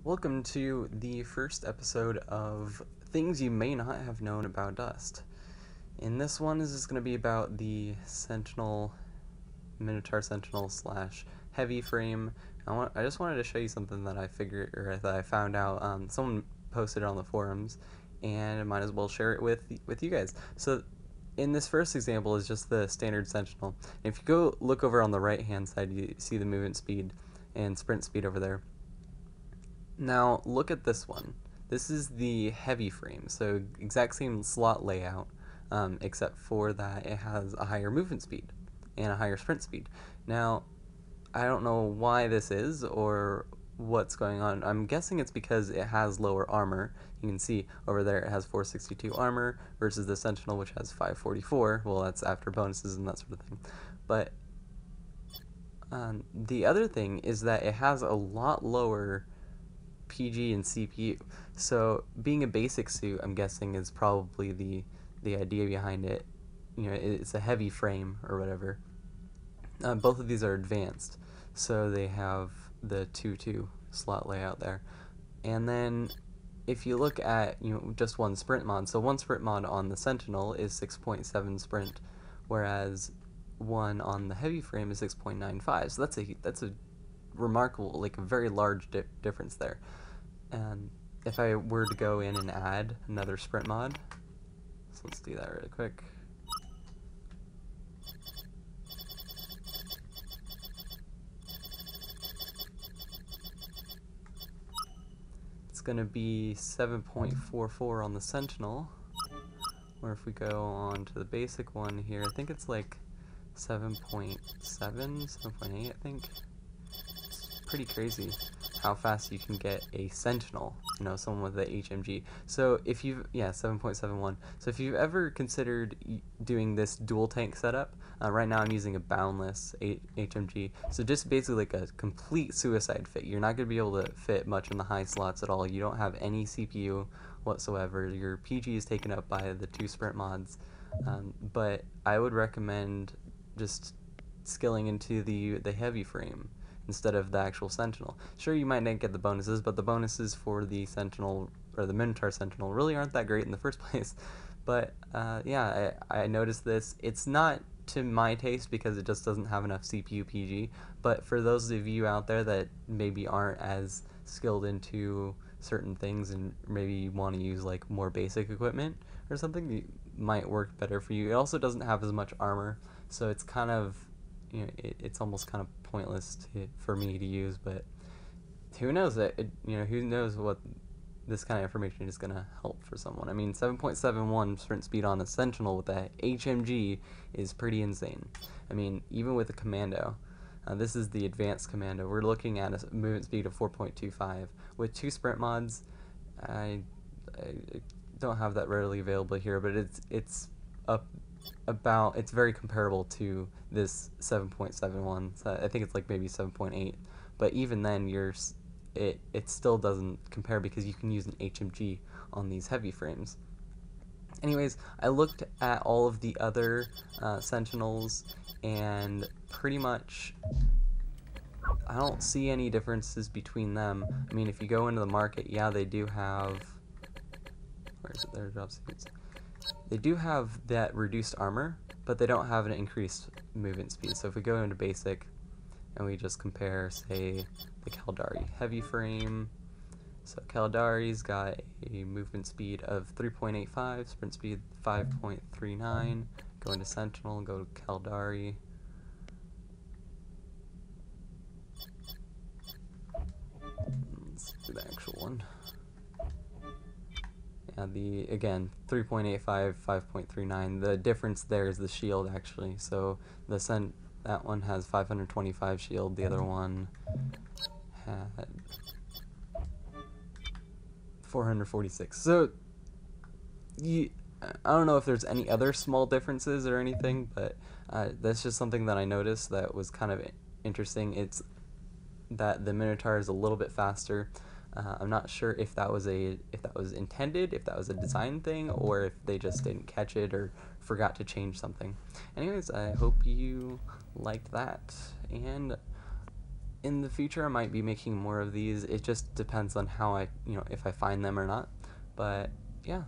Welcome to the first episode of Things You May Not Have Known About Dust. In this one, this is going to be about the Sentinel, Minotaur Sentinel slash heavy frame. I just wanted to show you something that I found out. Someone posted it on the forums, and I might as well share it with you guys. So, in this first example is just the standard Sentinel. And if you go look over on the right hand side, you see the movement speed and sprint speed over there. Now look at this one. This is the heavy frame, so exact same slot layout, except for that it has a higher movement speed and a higher sprint speed. Now, I don't know why this is or what's going on. I'm guessing it's because it has lower armor. You can see over there it has 462 armor versus the Sentinel, which has 544. Well, that's after bonuses and that sort of thing. But the other thing is that it has a lot lower PG and CPU. So being a basic suit, I'm guessing, is probably the idea behind it. You know, it's a heavy frame or whatever. Both of these are advanced, so they have the 2-2 slot layout there. And then if you look at just one sprint mod, so one sprint mod on the Sentinel is 6.7 sprint, whereas one on the heavy frame is 6.95. So that's a remarkable, like a very large difference there. And if I were to go in and add another sprint mod, so let's do that really quick. It's going to be 7.44 on the Sentinel, or if we go on to the basic one here, I think it's like 7.7, 7.8, I think. It's pretty crazy how fast you can get a Sentinel, someone with the HMG. So if you've, 7.71. So if you've ever considered doing this dual tank setup, right now I'm using a boundless HMG. So just basically like a complete suicide fit. You're not going to be able to fit much in the high slots at all. You don't have any CPU whatsoever. Your PG is taken up by the 2 sprint mods. But I would recommend just skilling into the heavy frame instead of the actual Sentinel. Sure, you might not get the bonuses, but the bonuses for the Sentinel, or the Minmatar Sentinel, really aren't that great in the first place. But I noticed this. It's not to my taste because it just doesn't have enough CPU PG, but for those of you out there that maybe aren't as skilled into certain things and maybe want to use like more basic equipment or something, it might work better for you. It also doesn't have as much armor, so it's kind of, it's almost kind of pointless for me to use, but who knows who knows what this kind of information is going to help for someone. I mean, 7.71 sprint speed on a Sentinel with a HMG is pretty insane. I mean, even with a commando, this is the advanced commando, we're looking at a movement speed of 4.25. With 2 sprint mods, I don't have that readily available here, but it's very comparable to this 7.71. So I think it's like maybe 7.8, but even then it still doesn't compare because you can use an HMG on these heavy frames. Anyways, I looked at all of the other Sentinels, and pretty much I don't see any differences between them. I mean, if you go into the market, yeah, they do have, where is it, their job suits. They do have that reduced armor, but they don't have an increased movement speed. So if we go into basic and we just compare, say, the Caldari heavy frame, so Caldari's got a movement speed of 3.85, sprint speed 5.39. Go into Sentinel, go to Caldari. Let's do the actual one. Yeah, again, 3.85, 5.39. The difference there is the shield, actually. So that one has 525 shield. The other one had 446. So I don't know if there's any other small differences or anything, but that's just something that I noticed that was kind of interesting. It's that the Minotaur is a little bit faster. I'm not sure if that was intended, if that was a design thing, or if they just didn't catch it or forgot to change something. Anyways, I hope you liked that, and in the future I might be making more of these. It just depends on how I, if I find them or not. But yeah,